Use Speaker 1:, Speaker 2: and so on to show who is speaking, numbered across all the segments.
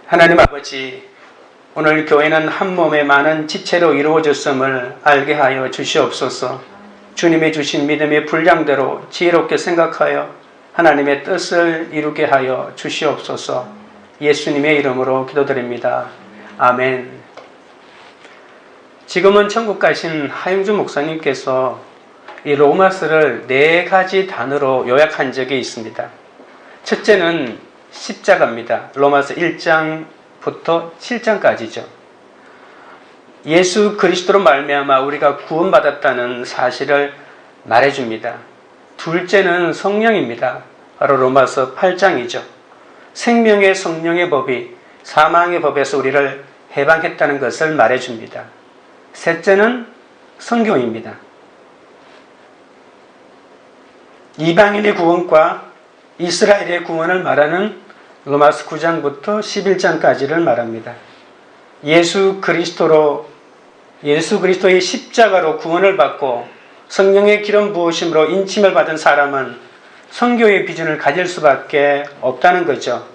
Speaker 1: 하나님 아버지, 오늘 교회는 한 몸의 많은 지체로 이루어졌음을 알게 하여 주시옵소서. 주님이 주신 믿음의 분량대로 지혜롭게 생각하여 하나님의 뜻을 이루게 하여 주시옵소서. 예수님의 이름으로 기도드립니다. 아멘. 지금은 천국 가신 하영주 목사님께서 이 로마서를 4가지 단어로 요약한 적이 있습니다. 첫째는 십자가입니다. 로마서 1장부터 7장까지죠. 예수 그리스도로 말미암아 우리가 구원받았다는 사실을 말해줍니다. 둘째는 성령입니다. 바로 로마서 8장이죠. 생명의 성령의 법이 사망의 법에서 우리를 해방했다는 것을 말해줍니다. 셋째는 선교입니다. 이방인의 구원과 이스라엘의 구원을 말하는 로마서 9장부터 11장까지를 말합니다. 예수 그리스도의 십자가로 구원을 받고 성령의 기름 부으심으로 인침을 받은 사람은 선교의 비전을 가질 수밖에 없다는 거죠.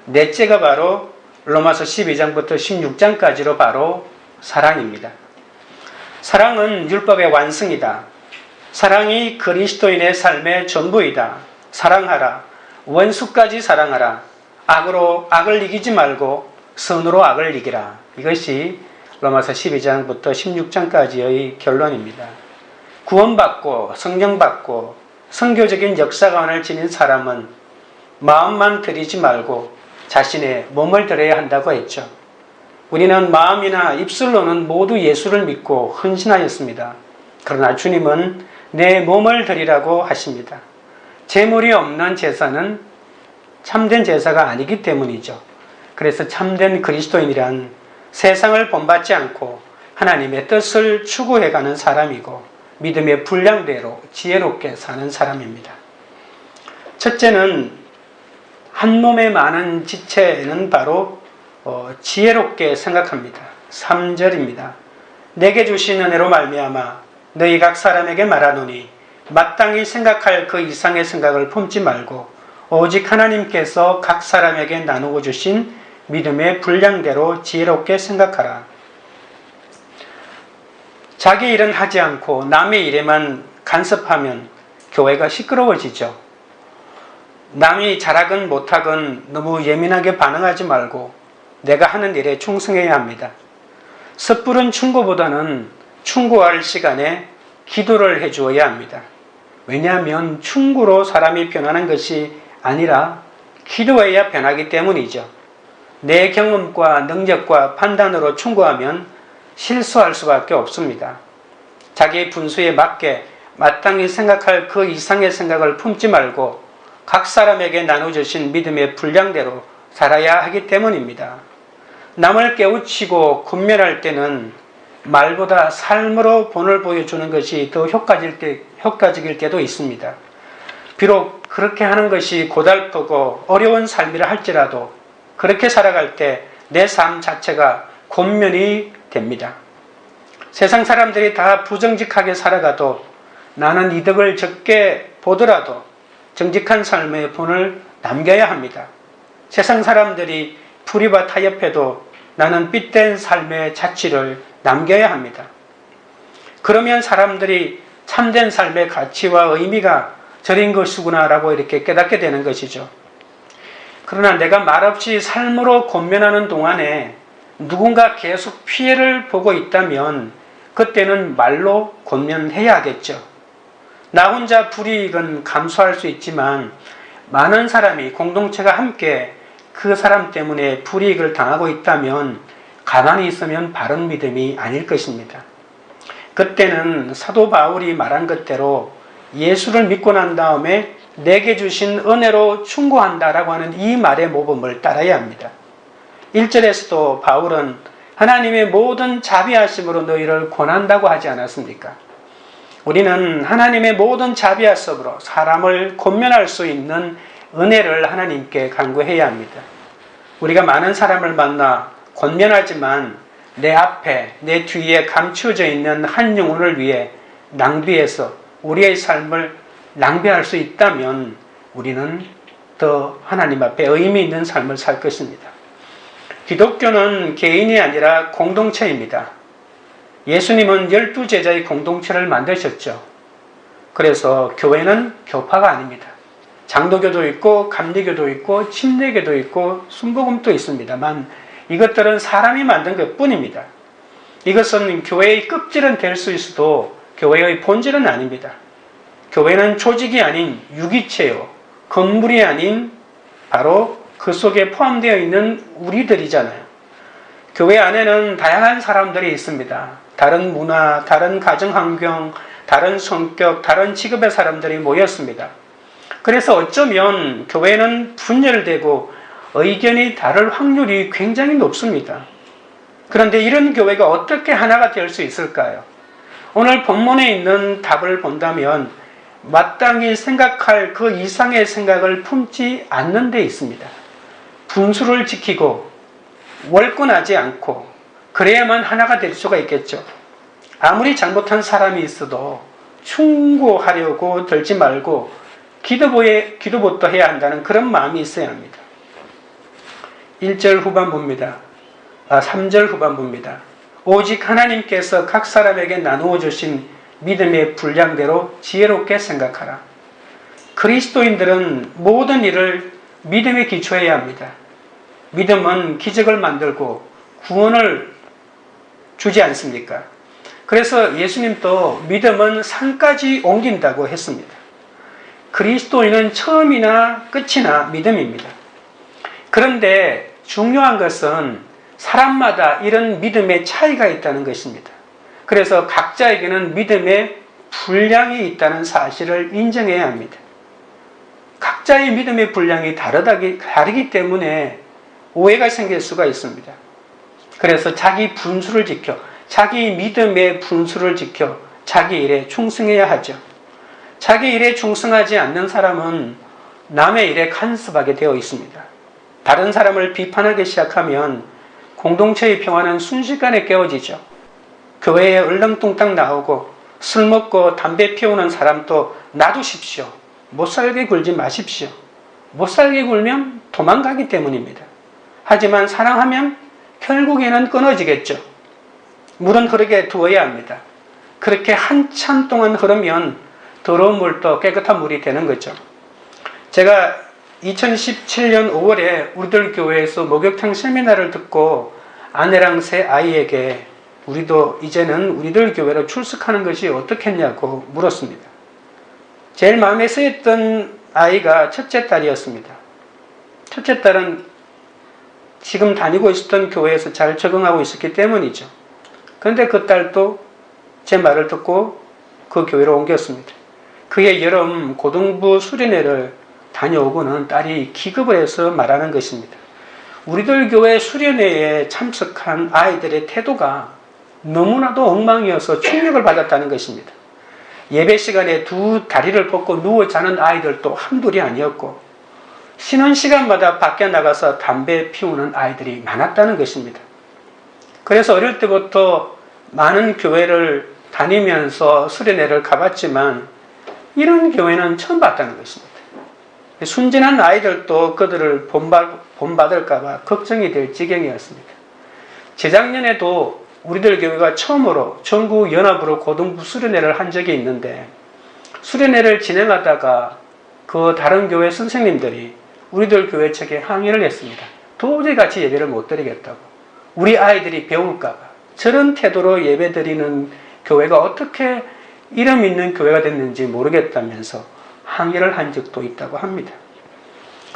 Speaker 1: 넷째가 바로 로마서 12장부터 16장까지로 바로 사랑입니다. 사랑은 율법의 완성이다. 사랑이 그리스도인의 삶의 전부이다. 사랑하라. 원수까지 사랑하라. 악으로 악을 이기지 말고 선으로 악을 이기라. 이것이 로마서 12장부터 16장까지의 결론입니다. 구원받고 성령받고 선교적인 역사관을 지닌 사람은 마음만 드리지 말고 자신의 몸을 드려야 한다고 했죠. 우리는 마음이나 입술로는 모두 예수를 믿고 헌신하였습니다. 그러나 주님은 내 몸을 드리라고 하십니다. 제물이 없는 제사는 참된 제사가 아니기 때문이죠. 그래서 참된 그리스도인이란 세상을 본받지 않고 하나님의 뜻을 추구해가는 사람이고 믿음의 분량대로 지혜롭게 사는 사람입니다. 첫째는 한 몸의 많은 지체는 바로 지혜롭게 생각합니다. 3절입니다. 내게 주신 은혜로 말미암아 너희 각 사람에게 말하노니 마땅히 생각할 그 이상의 생각을 품지 말고 오직 하나님께서 각 사람에게 나누어 주신 믿음의 분량대로 지혜롭게 생각하라. 자기 일은 하지 않고 남의 일에만 간섭하면 교회가 시끄러워지죠. 남이 잘하건 못하건 너무 예민하게 반응하지 말고 내가 하는 일에 충성해야 합니다. 섣부른 충고보다는 충고할 시간에 기도를 해주어야 합니다. 왜냐하면 충고로 사람이 변하는 것이 아니라 기도해야 변하기 때문이죠. 내 경험과 능력과 판단으로 충고하면 실수할 수밖에 없습니다. 자기의 분수에 맞게 마땅히 생각할 그 이상의 생각을 품지 말고 각 사람에게 나눠주신 믿음의 분량대로 살아야 하기 때문입니다. 남을 깨우치고 권면할 때는 말보다 삶으로 본을 보여주는 것이 더 효과적일 때도 있습니다. 비록 그렇게 하는 것이 고달프고 어려운 삶이라 할지라도 그렇게 살아갈 때 내 삶 자체가 권면이 됩니다. 세상 사람들이 다 부정직하게 살아가도 나는 이득을 적게 보더라도 정직한 삶의 본을 남겨야 합니다. 세상 사람들이 불의와 타협해도 나는 삔댄 삶의 자취를 남겨야 합니다. 그러면 사람들이 참된 삶의 가치와 의미가 저린 것이구나 라고 이렇게 깨닫게 되는 것이죠. 그러나 내가 말없이 삶으로 권면하는 동안에 누군가 계속 피해를 보고 있다면 그때는 말로 권면해야 하겠죠. 나 혼자 불이익은 감수할 수 있지만 많은 사람이 공동체가 함께 그 사람 때문에 불이익을 당하고 있다면 가만히 있으면 바른 믿음이 아닐 것입니다. 그때는 사도 바울이 말한 것대로 예수를 믿고 난 다음에 내게 주신 은혜로 충고한다라고 하는 이 말의 모범을 따라야 합니다. 1절에서도 바울은 하나님의 모든 자비하심으로 너희를 권한다고 하지 않았습니까? 우리는 하나님의 모든 자비하심으로 사람을 권면할 수 있는 은혜를 하나님께 간구해야 합니다. 우리가 많은 사람을 만나 권면하지만 내 앞에 내 뒤에 감추어져 있는 한 영혼을 위해 낭비해서 우리의 삶을 낭비할 수 있다면 우리는 더 하나님 앞에 의미 있는 삶을 살 것입니다. 기독교는 개인이 아니라 공동체입니다. 예수님은 12제자의 공동체를 만드셨죠. 그래서 교회는 교파가 아닙니다. 장로교도 있고 감리교도 있고 침례교도 있고 순복음도 있습니다만 이것들은 사람이 만든 것뿐입니다. 이것은 교회의 껍질은 될 수 있어도 교회의 본질은 아닙니다. 교회는 조직이 아닌 유기체요, 건물이 아닌 바로 그 속에 포함되어 있는 우리들이잖아요. 교회 안에는 다양한 사람들이 있습니다. 다른 문화, 다른 가정환경, 다른 성격, 다른 직업의 사람들이 모였습니다. 그래서 어쩌면 교회는 분열되고 의견이 다를 확률이 굉장히 높습니다. 그런데 이런 교회가 어떻게 하나가 될 수 있을까요? 오늘 본문에 있는 답을 본다면 마땅히 생각할 그 이상의 생각을 품지 않는 데 있습니다. 분수를 지키고 월권하지 않고 그래야만 하나가 될 수가 있겠죠. 아무리 잘못한 사람이 있어도 충고하려고 들지 말고 기도부터 해야 한다는 그런 마음이 있어야 합니다. 1절 후반부입니다. 3절 후반부입니다. 오직 하나님께서 각 사람에게 나누어 주신 믿음의 분량대로 지혜롭게 생각하라. 그리스도인들은 모든 일을 믿음에 기초해야 합니다. 믿음은 기적을 만들고 구원을 주지 않습니까? 그래서 예수님도 믿음은 산까지 옮긴다고 했습니다. 그리스도인은 처음이나 끝이나 믿음입니다. 그런데 중요한 것은 사람마다 이런 믿음의 차이가 있다는 것입니다. 그래서 각자에게는 믿음의 분량이 있다는 사실을 인정해야 합니다. 각자의 믿음의 분량이 다르기 때문에 오해가 생길 수가 있습니다. 그래서 자기 분수를 지켜, 자기 믿음의 분수를 지켜 자기 일에 충성해야 하죠. 자기 일에 충성하지 않는 사람은 남의 일에 간섭하게 되어 있습니다. 다른 사람을 비판하기 시작하면 공동체의 평화는 순식간에 깨어지죠. 교회에 얼렁뚱땅 나오고 술 먹고 담배 피우는 사람도 놔두십시오. 못살게 굴지 마십시오. 못살게 굴면 도망가기 때문입니다. 하지만 사랑하면 결국에는 끊어지겠죠. 물은 흐르게 두어야 합니다. 그렇게 한참 동안 흐르면 더러운 물도 깨끗한 물이 되는 거죠. 제가 2017년 5월에 우리들 교회에서 목욕탕 세미나를 듣고 아내랑 세 아이에게 우리도 이제는 우리들 교회로 출석하는 것이 어떻겠냐고 물었습니다. 제일 마음에 쓰였던 아이가 첫째 딸이었습니다. 첫째 딸은 지금 다니고 있었던 교회에서 잘 적응하고 있었기 때문이죠. 그런데 그 딸도 제 말을 듣고 그 교회로 옮겼습니다. 그해 여름 고등부 수련회를 다녀오고는 딸이 기겁을 해서 말하는 것입니다. 우리들 교회 수련회에 참석한 아이들의 태도가 너무나도 엉망이어서 충격을 받았다는 것입니다. 예배 시간에 두 다리를 뻗고 누워 자는 아이들도 한둘이 아니었고 쉬는 시간마다 밖에 나가서 담배 피우는 아이들이 많았다는 것입니다. 그래서 어릴 때부터 많은 교회를 다니면서 수련회를 가봤지만 이런 교회는 처음 봤다는 것입니다. 순진한 아이들도 그들을 본받을까봐 걱정이 될 지경이었습니다. 재작년에도 우리들 교회가 처음으로 전국 연합으로 고등부 수련회를 한 적이 있는데 수련회를 진행하다가 그 다른 교회 선생님들이 우리들 교회 측에 항의를 했습니다. 도저히 같이 예배를 못 드리겠다고. 우리 아이들이 배울까봐. 저런 태도로 예배 드리는 교회가 어떻게 이름 있는 교회가 됐는지 모르겠다면서 항의를 한 적도 있다고 합니다.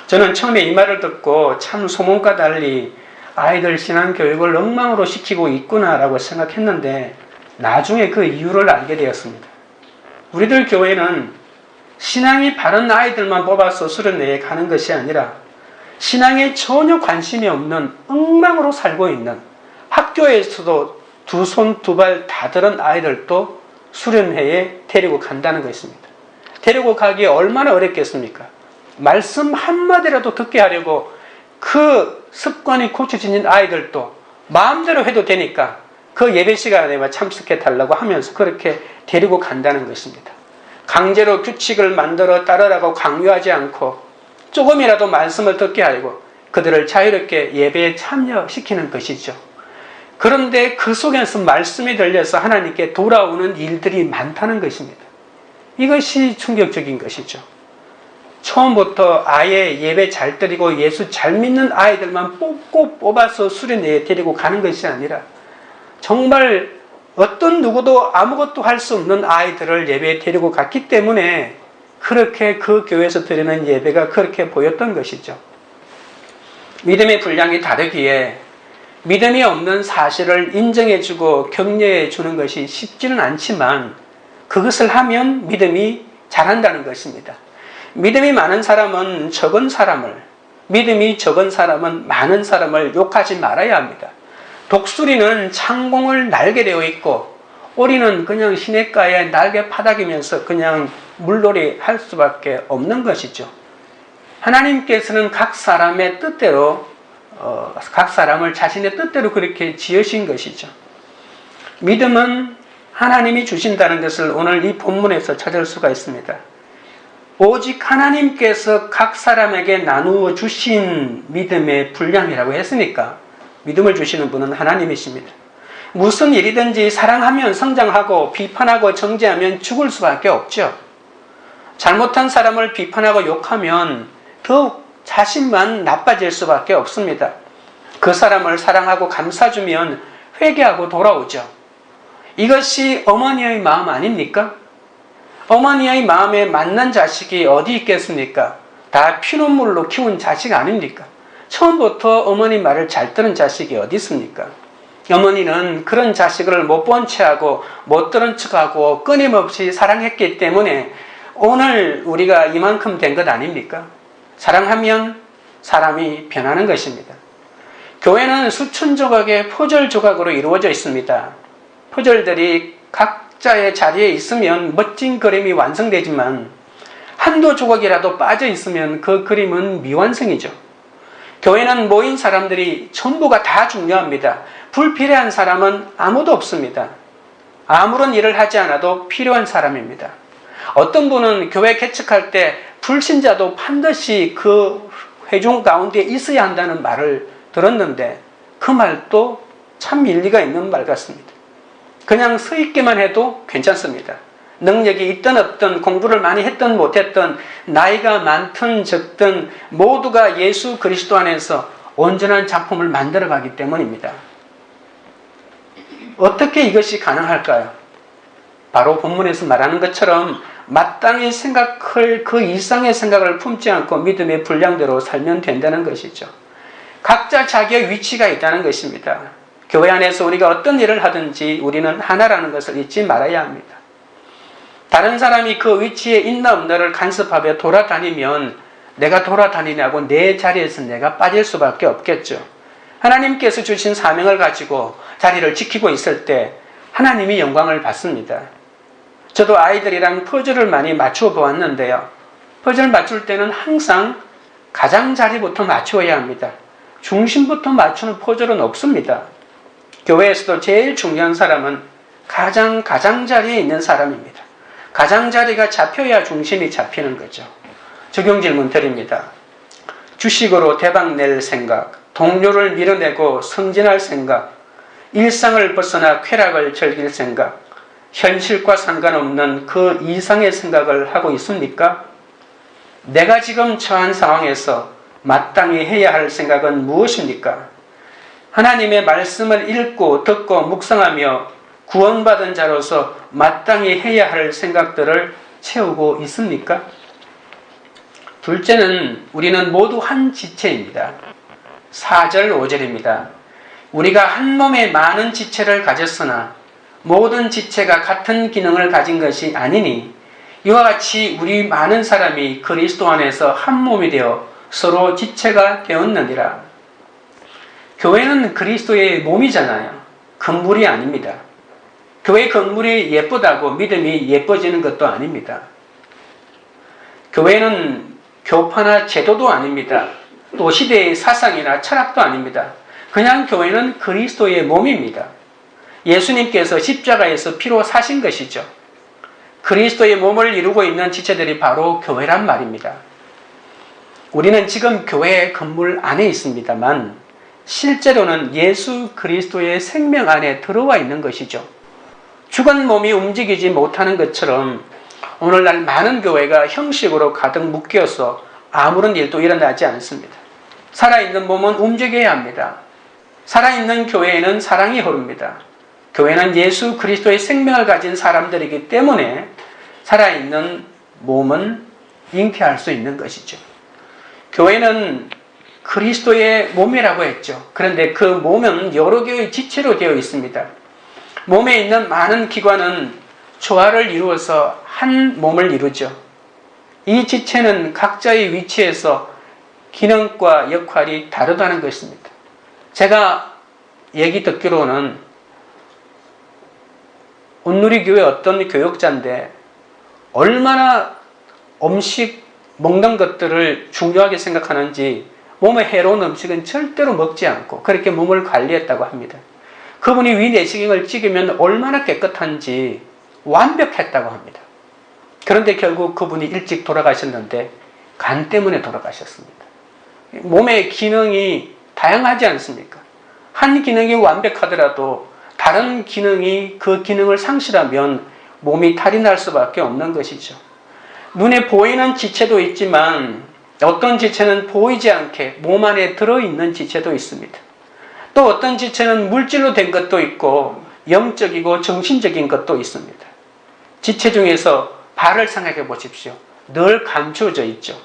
Speaker 1: 저는 처음에 이 말을 듣고 참 소문과 달리 아이들 신앙교육을 엉망으로 시키고 있구나라고 생각했는데 나중에 그 이유를 알게 되었습니다. 우리들 교회는 신앙이 바른 아이들만 뽑아서 수련회에 가는 것이 아니라 신앙에 전혀 관심이 없는 엉망으로 살고 있는 학교에서도 두 손 두 발 다 들은 아이들도 수련회에 데리고 간다는 것입니다. 데리고 가기에 얼마나 어렵겠습니까? 말씀 한마디라도 듣게 하려고 그 습관이 고쳐지는 아이들도 마음대로 해도 되니까 그 예배 시간에만 참석해 달라고 하면서 그렇게 데리고 간다는 것입니다. 강제로 규칙을 만들어 따르라고 강요하지 않고 조금이라도 말씀을 듣게 하려고 그들을 자유롭게 예배에 참여시키는 것이죠. 그런데 그 속에서 말씀이 들려서 하나님께 돌아오는 일들이 많다는 것입니다. 이것이 충격적인 것이죠. 처음부터 아예 예배 잘 드리고 예수 잘 믿는 아이들만 뽑아서 수련회에 데리고 가는 것이 아니라 정말 어떤 누구도 아무것도 할 수 없는 아이들을 예배에 데리고 갔기 때문에 그렇게 그 교회에서 드리는 예배가 그렇게 보였던 것이죠. 믿음의 분량이 다르기에 믿음이 없는 사실을 인정해주고 격려해주는 것이 쉽지는 않지만 그것을 하면 믿음이 자란다는 것입니다. 믿음이 많은 사람은 적은 사람을, 믿음이 적은 사람은 많은 사람을 욕하지 말아야 합니다. 독수리는 창공을 날게 되어 있고 오리는 그냥 시냇가에 날개 파닥이면서 그냥 물놀이 할 수밖에 없는 것이죠. 하나님께서는 각 사람의 뜻대로 각 사람을 자신의 뜻대로 그렇게 지으신 것이죠. 믿음은 하나님이 주신다는 것을 오늘 이 본문에서 찾을 수가 있습니다. 오직 하나님께서 각 사람에게 나누어 주신 믿음의 분량이라고 했으니까 믿음을 주시는 분은 하나님이십니다. 무슨 일이든지 사랑하면 성장하고 비판하고 정죄하면 죽을 수밖에 없죠. 잘못한 사람을 비판하고 욕하면 더욱 자신만 나빠질 수밖에 없습니다. 그 사람을 사랑하고 감싸주면 회개하고 돌아오죠. 이것이 어머니의 마음 아닙니까? 어머니의 마음에 맞는 자식이 어디 있겠습니까? 다 피눈물로 키운 자식 아닙니까? 처음부터 어머니 말을 잘 듣는 자식이 어디 있습니까? 어머니는 그런 자식을 못 본 채하고 못 들은 척하고 끊임없이 사랑했기 때문에 오늘 우리가 이만큼 된 것 아닙니까? 사랑하면 사람이 변하는 것입니다. 교회는 수천 조각의 포절 조각으로 이루어져 있습니다. 포절들이 각자의 자리에 있으면 멋진 그림이 완성되지만 한두 조각이라도 빠져 있으면 그 그림은 미완성이죠. 교회는 모인 사람들이 전부가 다 중요합니다. 불필요한 사람은 아무도 없습니다. 아무런 일을 하지 않아도 필요한 사람입니다. 어떤 분은 교회 개척할 때 불신자도 반드시 그 회중 가운데 있어야 한다는 말을 들었는데 그 말도 참 일리가 있는 말 같습니다. 그냥 서 있기만 해도 괜찮습니다. 능력이 있든 없든 공부를 많이 했든 못했든 나이가 많든 적든 모두가 예수 그리스도 안에서 온전한 작품을 만들어가기 때문입니다. 어떻게 이것이 가능할까요? 바로 본문에서 말하는 것처럼 마땅히 생각할 그 이상의 생각을 품지 않고 믿음의 분량대로 살면 된다는 것이죠. 각자 자기의 위치가 있다는 것입니다. 교회 안에서 우리가 어떤 일을 하든지 우리는 하나라는 것을 잊지 말아야 합니다. 다른 사람이 그 위치에 있나 없나를 간섭하며 돌아다니면 내가 돌아다니냐고 내 자리에서 내가 빠질 수밖에 없겠죠. 하나님께서 주신 사명을 가지고 자리를 지키고 있을 때 하나님이 영광을 받습니다. 저도 아이들이랑 퍼즐을 많이 맞추어 보았는데요. 퍼즐 맞출 때는 항상 가장자리부터 맞추어야 합니다. 중심부터 맞추는 퍼즐은 없습니다. 교회에서도 제일 중요한 사람은 가장자리에 있는 사람입니다. 가장자리가 잡혀야 중심이 잡히는 거죠. 적용 질문 드립니다. 주식으로 대박 낼 생각, 동료를 밀어내고 승진할 생각, 일상을 벗어나 쾌락을 즐길 생각, 현실과 상관없는 그 이상의 생각을 하고 있습니까? 내가 지금 처한 상황에서 마땅히 해야 할 생각은 무엇입니까? 하나님의 말씀을 읽고 듣고 묵상하며 구원받은 자로서 마땅히 해야 할 생각들을 채우고 있습니까? 둘째는 우리는 모두 한 지체입니다. 4절 5절입니다. 우리가 한 몸에 많은 지체를 가졌으나 모든 지체가 같은 기능을 가진 것이 아니니 이와 같이 우리 많은 사람이 그리스도 안에서 한 몸이 되어 서로 지체가 되었느니라. 교회는 그리스도의 몸이잖아요. 건물이 아닙니다. 교회 건물이 예쁘다고 믿음이 예뻐지는 것도 아닙니다. 교회는 교파나 제도도 아닙니다. 또 시대의 사상이나 철학도 아닙니다. 그냥 교회는 그리스도의 몸입니다. 예수님께서 십자가에서 피로 사신 것이죠. 그리스도의 몸을 이루고 있는 지체들이 바로 교회란 말입니다. 우리는 지금 교회 건물 안에 있습니다만 실제로는 예수 그리스도의 생명 안에 들어와 있는 것이죠. 죽은 몸이 움직이지 못하는 것처럼 오늘날 많은 교회가 형식으로 가득 묶여서 아무런 일도 일어나지 않습니다. 살아있는 몸은 움직여야 합니다. 살아있는 교회에는 사랑이 흐릅니다. 교회는 예수 그리스도의 생명을 가진 사람들이기 때문에 살아있는 몸은 잉태할 수 있는 것이죠. 교회는 그리스도의 몸이라고 했죠. 그런데 그 몸은 여러 개의 지체로 되어 있습니다. 몸에 있는 많은 기관은 조화를 이루어서 한 몸을 이루죠. 이 지체는 각자의 위치에서 기능과 역할이 다르다는 것입니다. 제가 얘기 듣기로는 온누리교회 어떤 교역자인데 얼마나 음식 먹는 것들을 중요하게 생각하는지 몸에 해로운 음식은 절대로 먹지 않고 그렇게 몸을 관리했다고 합니다. 그분이 위내시경을 찍으면 얼마나 깨끗한지 완벽했다고 합니다. 그런데 결국 그분이 일찍 돌아가셨는데 간 때문에 돌아가셨습니다. 몸의 기능이 다양하지 않습니까? 한 기능이 완벽하더라도 다른 기능이 그 기능을 상실하면 몸이 탈이 날 수밖에 없는 것이죠. 눈에 보이는 지체도 있지만 어떤 지체는 보이지 않게 몸 안에 들어있는 지체도 있습니다. 또 어떤 지체는 물질로 된 것도 있고 영적이고 정신적인 것도 있습니다. 지체 중에서 발을 생각해 보십시오. 늘 감추어져 있죠.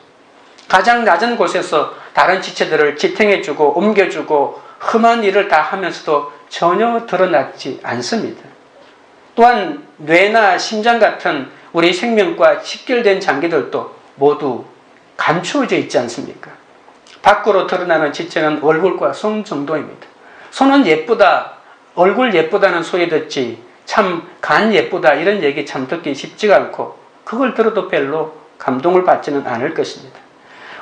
Speaker 1: 가장 낮은 곳에서 다른 지체들을 지탱해주고 옮겨주고 험한 일을 다 하면서도 전혀 드러나지 않습니다. 또한 뇌나 심장 같은 우리 생명과 직결된 장기들도 모두 감추어져 있지 않습니까? 밖으로 드러나는 지체는 얼굴과 손 정도입니다. 손은 예쁘다, 얼굴 예쁘다는 소리 듣지 참 간 예쁘다 이런 얘기 참 듣기 쉽지가 않고 그걸 들어도 별로 감동을 받지는 않을 것입니다.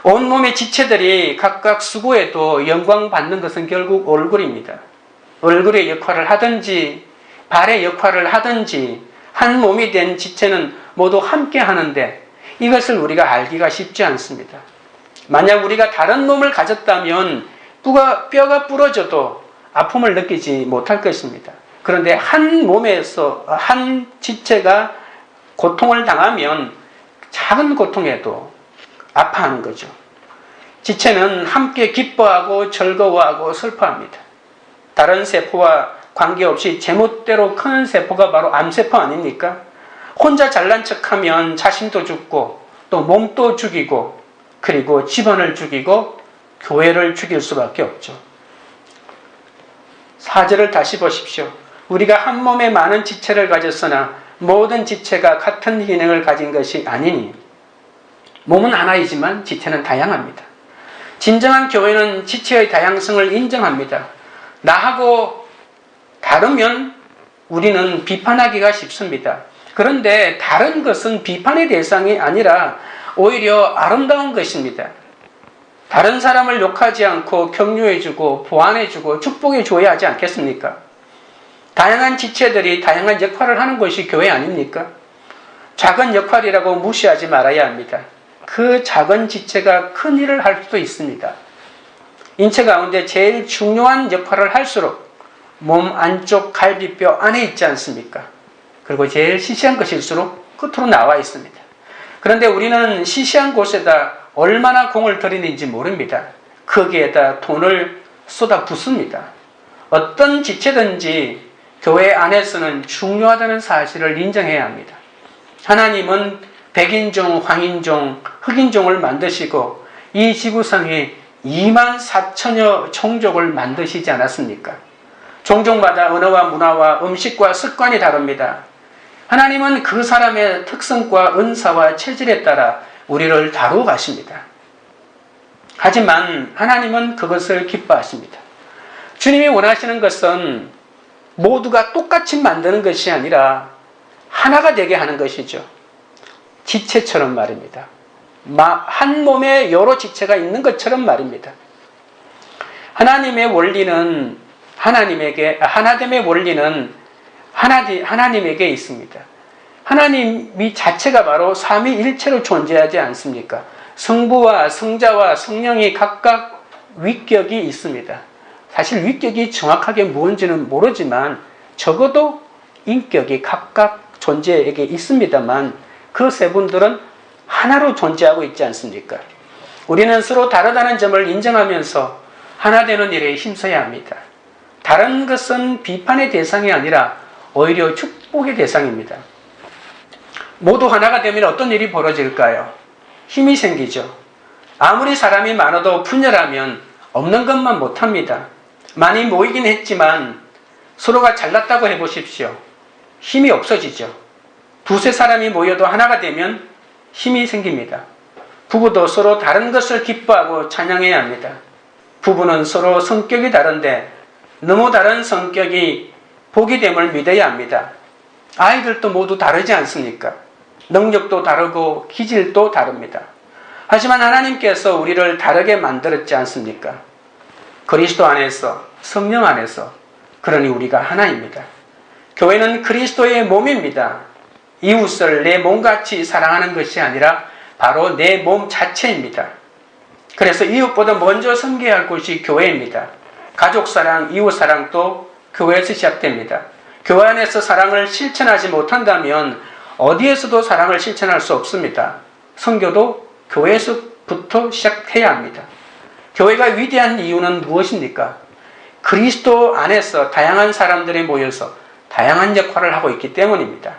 Speaker 1: 온몸의 지체들이 각각 수고해도 영광 받는 것은 결국 얼굴입니다. 얼굴의 역할을 하든지 발의 역할을 하든지 한 몸이 된 지체는 모두 함께 하는데 이것을 우리가 알기가 쉽지 않습니다. 만약 우리가 다른 몸을 가졌다면 뼈가 부러져도 아픔을 느끼지 못할 것입니다. 그런데 한 몸에서 한 지체가 고통을 당하면 작은 고통에도 아파하는 거죠. 지체는 함께 기뻐하고 즐거워하고 슬퍼합니다. 다른 세포와 관계없이 제멋대로 크는 세포가 바로 암세포 아닙니까? 혼자 잘난 척하면 자신도 죽고 또 몸도 죽이고 그리고 집안을 죽이고 교회를 죽일 수밖에 없죠. 4절을 다시 보십시오. 우리가 한 몸에 많은 지체를 가졌으나 모든 지체가 같은 기능을 가진 것이 아니니 몸은 하나이지만 지체는 다양합니다. 진정한 교회는 지체의 다양성을 인정합니다. 나하고 다르면 우리는 비판하기가 쉽습니다. 그런데 다른 것은 비판의 대상이 아니라 오히려 아름다운 것입니다. 다른 사람을 욕하지 않고 격려해주고 보완해주고 축복해줘야 하지 않겠습니까? 다양한 지체들이 다양한 역할을 하는 것이 교회 아닙니까? 작은 역할이라고 무시하지 말아야 합니다. 그 작은 지체가 큰 일을 할 수도 있습니다. 인체 가운데 제일 중요한 역할을 할수록 몸 안쪽 갈비뼈 안에 있지 않습니까? 그리고 제일 시시한 것일수록 끝으로 나와 있습니다. 그런데 우리는 시시한 곳에다 얼마나 공을 들이는지 모릅니다. 거기에다 돈을 쏟아 붓습니다. 어떤 지체든지 교회 안에서는 중요하다는 사실을 인정해야 합니다. 하나님은 백인종, 황인종, 흑인종을 만드시고 이 지구상에 2만 4천여 종족을 만드시지 않았습니까? 종족마다 언어와 문화와 음식과 습관이 다릅니다. 하나님은 그 사람의 특성과 은사와 체질에 따라 우리를 다루어 가십니다. 하지만 하나님은 그것을 기뻐하십니다. 주님이 원하시는 것은 모두가 똑같이 만드는 것이 아니라 하나가 되게 하는 것이죠. 지체처럼 말입니다. 한 몸에 여러 지체가 있는 것처럼 말입니다. 하나님의 원리는 하나됨의 원리는 하나님에게 있습니다. 하나님이 자체가 바로 삼위일체로 존재하지 않습니까? 성부와 성자와 성령이 각각 위격이 있습니다. 사실 위격이 정확하게 무엇인지는 모르지만 적어도 인격이 각각 존재에게 있습니다만 그 세 분들은 하나로 존재하고 있지 않습니까? 우리는 서로 다르다는 점을 인정하면서 하나 되는 일에 힘써야 합니다. 다른 것은 비판의 대상이 아니라 오히려 축복의 대상입니다. 모두 하나가 되면 어떤 일이 벌어질까요? 힘이 생기죠. 아무리 사람이 많아도 분열하면 없는 것만 못합니다. 많이 모이긴 했지만 서로가 잘났다고 해보십시오. 힘이 없어지죠. 두세 사람이 모여도 하나가 되면 힘이 생깁니다. 부부도 서로 다른 것을 기뻐하고 찬양해야 합니다. 부부는 서로 성격이 다른데 너무 다른 성격이 복이 됨을 믿어야 합니다. 아이들도 모두 다르지 않습니까? 능력도 다르고 기질도 다릅니다. 하지만 하나님께서 우리를 다르게 만들었지 않습니까? 그리스도 안에서, 성령 안에서, 그러니 우리가 하나입니다. 교회는 그리스도의 몸입니다. 이웃을 내 몸같이 사랑하는 것이 아니라 바로 내 몸 자체입니다. 그래서 이웃보다 먼저 섬겨야 할 곳이 교회입니다. 가족사랑, 이웃사랑도 교회에서 시작됩니다. 교회 안에서 사랑을 실천하지 못한다면 어디에서도 사랑을 실천할 수 없습니다. 선교도 교회에서부터 시작해야 합니다. 교회가 위대한 이유는 무엇입니까? 그리스도 안에서 다양한 사람들이 모여서 다양한 역할을 하고 있기 때문입니다.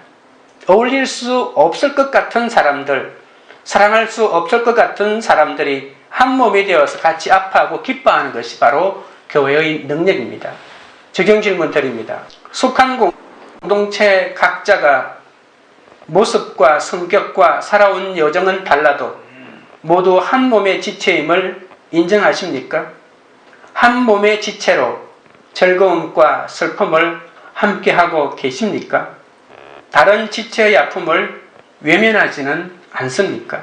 Speaker 1: 어울릴 수 없을 것 같은 사람들, 사랑할 수 없을 것 같은 사람들이 한 몸이 되어서 같이 아파하고 기뻐하는 것이 바로 교회의 능력입니다. 적용 질문 드립니다. 속한 공동체 각자가 모습과 성격과 살아온 여정은 달라도 모두 한 몸의 지체임을 인정하십니까? 한 몸의 지체로 즐거움과 슬픔을 함께하고 계십니까? 다른 지체의 아픔을 외면하지는 않습니까?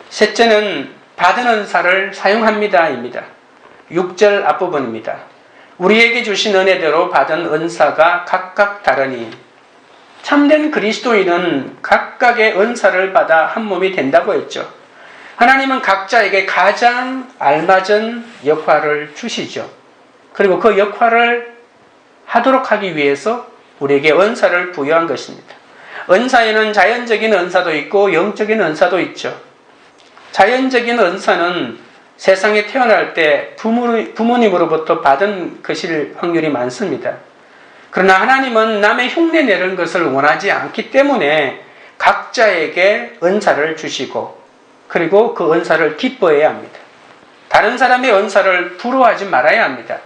Speaker 1: 셋째는 받은 은사를 사용합니다입니다. 6절 앞부분입니다. 우리에게 주신 은혜대로 받은 은사가 각각 다르니 참된 그리스도인은 각각의 은사를 받아 한 몸이 된다고 했죠. 하나님은 각자에게 가장 알맞은 역할을 주시죠. 그리고 그 역할을 하도록 하기 위해서 우리에게 은사를 부여한 것입니다. 은사에는 자연적인 은사도 있고 영적인 은사도 있죠. 자연적인 은사는 세상에 태어날 때 부모님으로부터 받은 것일 확률이 많습니다. 그러나 하나님은 남의 흉내 내는 것을 원하지 않기 때문에 각자에게 은사를 주시고 그리고 그 은사를 기뻐해야 합니다. 다른 사람의 은사를 부러워하지 말아야 합니다.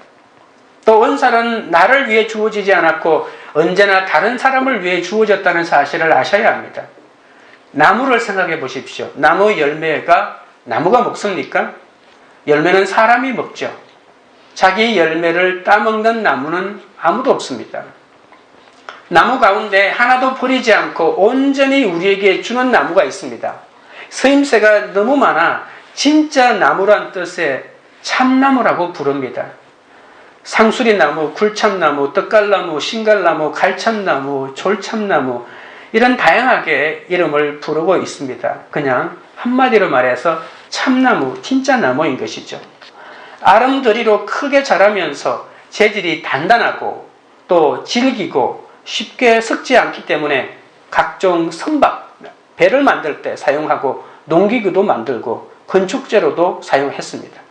Speaker 1: 또 은사는 나를 위해 주어지지 않았고 언제나 다른 사람을 위해 주어졌다는 사실을 아셔야 합니다. 나무를 생각해 보십시오. 나무 열매가 나무가 먹습니까? 열매는 사람이 먹죠. 자기 열매를 따먹는 나무는 아무도 없습니다. 나무 가운데 하나도 버리지 않고 온전히 우리에게 주는 나무가 있습니다. 서임새가 너무 많아 진짜 나무란 뜻의 참나무라고 부릅니다. 상수리나무, 굴참나무, 떡갈나무, 신갈나무, 갈참나무, 졸참나무 이런 다양하게 이름을 부르고 있습니다. 그냥 한마디로 말해서 참나무, 진짜 나무인 것이죠. 아름드리로 크게 자라면서 재질이 단단하고 또 질기고 쉽게 썩지 않기 때문에 각종 선박, 배를 만들 때 사용하고 농기구도 만들고 건축재로도 사용했습니다.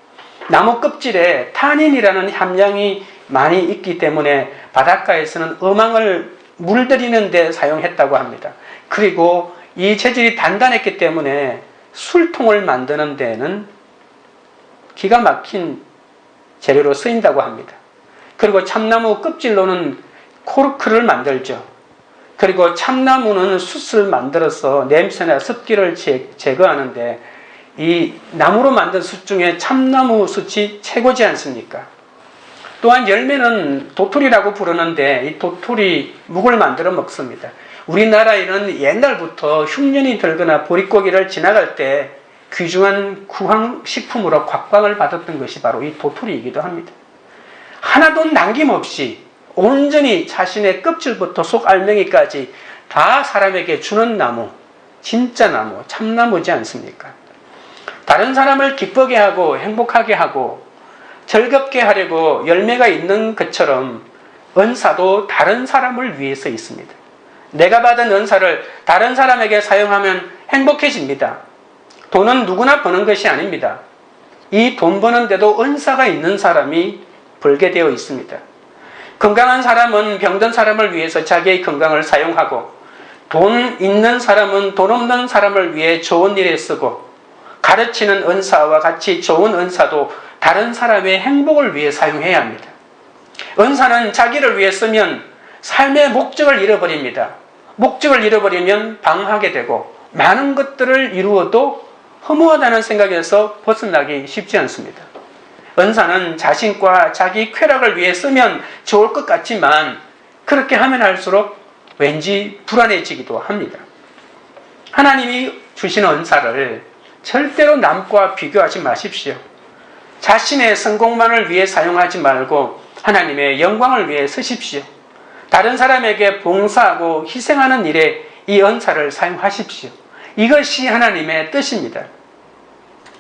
Speaker 1: 나무 껍질에 타닌이라는 함량이 많이 있기 때문에 바닷가에서는 어망을 물들이는 데 사용했다고 합니다. 그리고 이 재질이 단단했기 때문에 술통을 만드는 데는 기가 막힌 재료로 쓰인다고 합니다. 그리고 참나무 껍질로는 코르크를 만들죠. 그리고 참나무는 숯을 만들어서 냄새나 습기를 제거하는데 이 나무로 만든 숯 중에 참나무 숯이 최고지 않습니까? 또한 열매는 도토리라고 부르는데 이 도토리 묵을 만들어 먹습니다. 우리나라에는 옛날부터 흉년이 들거나 보릿고기를 지나갈 때 귀중한 구황식품으로 곽광을 받았던 것이 바로 이 도토리이기도 합니다. 하나도 남김없이 온전히 자신의 껍질부터 속 알맹이까지 다 사람에게 주는 나무, 진짜 나무, 참나무지 않습니까? 다른 사람을 기쁘게 하고 행복하게 하고 즐겁게 하려고 열매가 있는 것처럼 은사도 다른 사람을 위해서 있습니다. 내가 받은 은사를 다른 사람에게 사용하면 행복해집니다. 돈은 누구나 버는 것이 아닙니다. 이 돈 버는데도 은사가 있는 사람이 벌게 되어 있습니다. 건강한 사람은 병든 사람을 위해서 자기의 건강을 사용하고, 돈 있는 사람은 돈 없는 사람을 위해 좋은 일에 쓰고, 가르치는 은사와 같이 좋은 은사도 다른 사람의 행복을 위해 사용해야 합니다. 은사는 자기를 위해 쓰면 삶의 목적을 잃어버립니다. 목적을 잃어버리면 방황하게 되고 많은 것들을 이루어도 허무하다는 생각에서 벗어나기 쉽지 않습니다. 은사는 자신과 자기 쾌락을 위해 쓰면 좋을 것 같지만 그렇게 하면 할수록 왠지 불안해지기도 합니다. 하나님이 주신 은사를 절대로 남과 비교하지 마십시오. 자신의 성공만을 위해 사용하지 말고 하나님의 영광을 위해 쓰십시오. 다른 사람에게 봉사하고 희생하는 일에 이 은사를 사용하십시오. 이것이 하나님의 뜻입니다.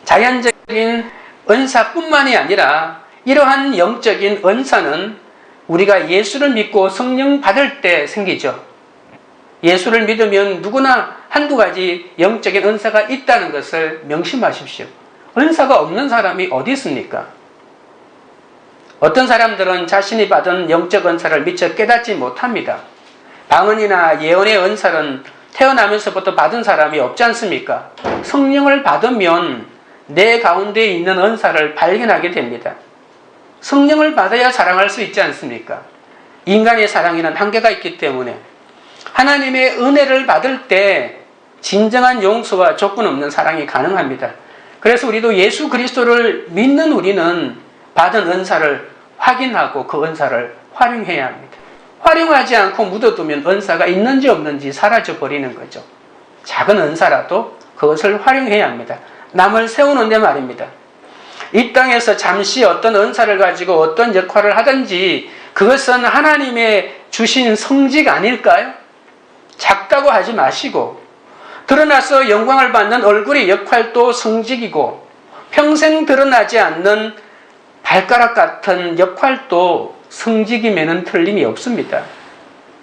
Speaker 1: 자연적인 은사뿐만이 아니라 이러한 영적인 은사는 우리가 예수를 믿고 성령 받을 때 생기죠. 예수를 믿으면 누구나 한두 가지 영적인 은사가 있다는 것을 명심하십시오. 은사가 없는 사람이 어디 있습니까? 어떤 사람들은 자신이 받은 영적 은사를 미처 깨닫지 못합니다. 방언이나 예언의 은사는 태어나면서부터 받은 사람이 없지 않습니까? 성령을 받으면 내 가운데 있는 은사를 발견하게 됩니다. 성령을 받아야 사랑할 수 있지 않습니까? 인간의 사랑에는 한계가 있기 때문에 하나님의 은혜를 받을 때 진정한 용서와 조건 없는 사랑이 가능합니다. 그래서 우리도 예수 그리스도를 믿는 우리는 받은 은사를 확인하고 그 은사를 활용해야 합니다. 활용하지 않고 묻어두면 은사가 있는지 없는지 사라져버리는 거죠. 작은 은사라도 그것을 활용해야 합니다. 남을 세우는데 말입니다. 이 땅에서 잠시 어떤 은사를 가지고 어떤 역할을 하든지 그것은 하나님의 주신 성직 아닐까요? 작다고 하지 마시고 드러나서 영광을 받는 얼굴의 역할도 성직이고 평생 드러나지 않는 발가락 같은 역할도 성직이면은 틀림이 없습니다.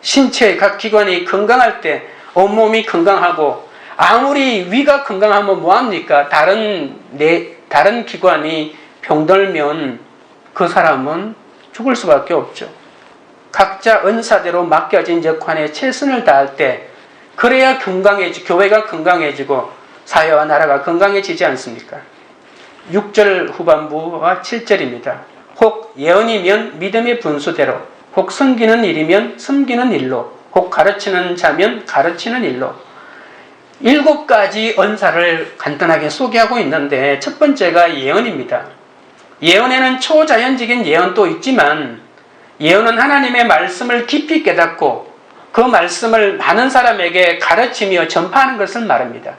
Speaker 1: 신체의 각 기관이 건강할 때 온몸이 건강하고 아무리 위가 건강하면 뭐합니까? 다른 기관이 병들면 그 사람은 죽을 수밖에 없죠. 각자 은사대로 맡겨진 역할에 최선을 다할 때 그래야 교회가 건강해지고 사회와 나라가 건강해지지 않습니까? 6절 후반부와 7절입니다. 혹 예언이면 믿음의 분수대로, 혹 섬기는 일이면 섬기는 일로, 혹 가르치는 자면 가르치는 일로. 7가지 은사를 간단하게 소개하고 있는데 첫 번째가 예언입니다. 예언에는 초자연적인 예언도 있지만 예언은 하나님의 말씀을 깊이 깨닫고 그 말씀을 많은 사람에게 가르치며 전파하는 것을 말합니다.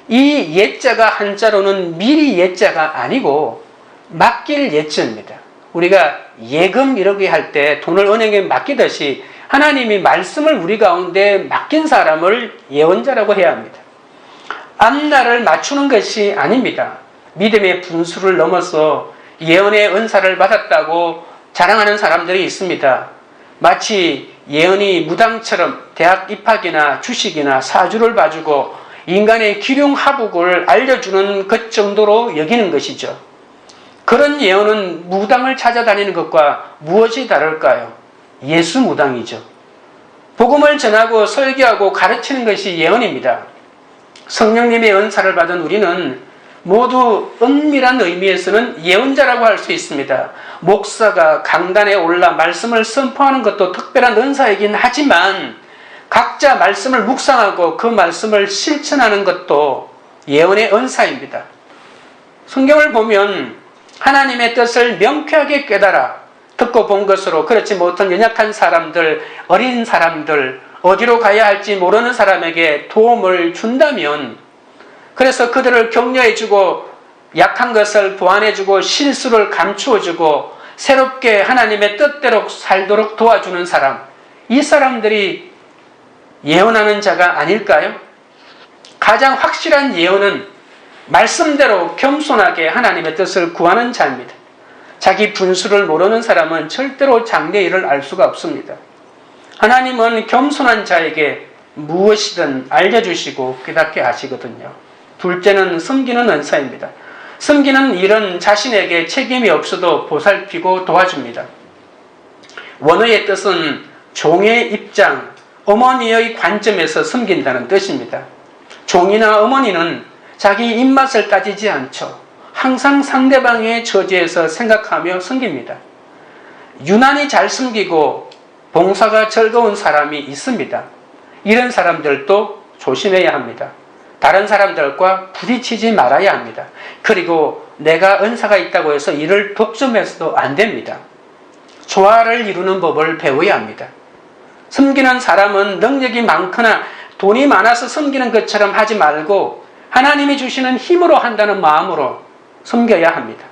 Speaker 1: 이 예자가 한자로는 미리 예자가 아니고 맡길 예자입니다. 우리가 예금 이렇게 할 때 돈을 은행에 맡기듯이 하나님이 말씀을 우리 가운데 맡긴 사람을 예언자라고 해야 합니다. 앞날을 맞추는 것이 아닙니다. 믿음의 분수를 넘어서 예언의 은사를 받았다고 자랑하는 사람들이 있습니다. 마치 예언이 무당처럼 대학 입학이나 주식이나 사주를 봐주고 인간의 기륭하북을 알려주는 것 정도로 여기는 것이죠. 그런 예언은 무당을 찾아다니는 것과 무엇이 다를까요? 예수 무당이죠. 복음을 전하고 설교하고 가르치는 것이 예언입니다. 성령님의 은사를 받은 우리는 모두 은밀한 의미에서는 예언자라고 할 수 있습니다. 목사가 강단에 올라 말씀을 선포하는 것도 특별한 은사이긴 하지만 각자 말씀을 묵상하고 그 말씀을 실천하는 것도 예언의 은사입니다. 성경을 보면 하나님의 뜻을 명쾌하게 깨달아 듣고 본 것으로 그렇지 못한 연약한 사람들, 어린 사람들, 어디로 가야 할지 모르는 사람에게 도움을 준다면, 그래서 그들을 격려해주고 약한 것을 보완해주고 실수를 감추어주고 새롭게 하나님의 뜻대로 살도록 도와주는 사람, 이 사람들이 예언하는 자가 아닐까요? 가장 확실한 예언은 말씀대로 겸손하게 하나님의 뜻을 구하는 자입니다. 자기 분수를 모르는 사람은 절대로 장래의 일을 알 수가 없습니다. 하나님은 겸손한 자에게 무엇이든 알려주시고 깨닫게 하시거든요. 둘째는 섬기는 은사입니다. 섬기는 일은 자신에게 책임이 없어도 보살피고 도와줍니다. 원어의 뜻은 종의 입장, 어머니의 관점에서 섬긴다는 뜻입니다. 종이나 어머니는 자기 입맛을 따지지 않죠. 항상 상대방의 처지에서 생각하며 섬깁니다. 유난히 잘 섬기고 봉사가 즐거운 사람이 있습니다. 이런 사람들도 조심해야 합니다. 다른 사람들과 부딪히지 말아야 합니다. 그리고 내가 은사가 있다고 해서 이를 독점해서도 안 됩니다. 조화를 이루는 법을 배워야 합니다. 섬기는 사람은 능력이 많거나 돈이 많아서 섬기는 것처럼 하지 말고 하나님이 주시는 힘으로 한다는 마음으로 섬겨야 합니다.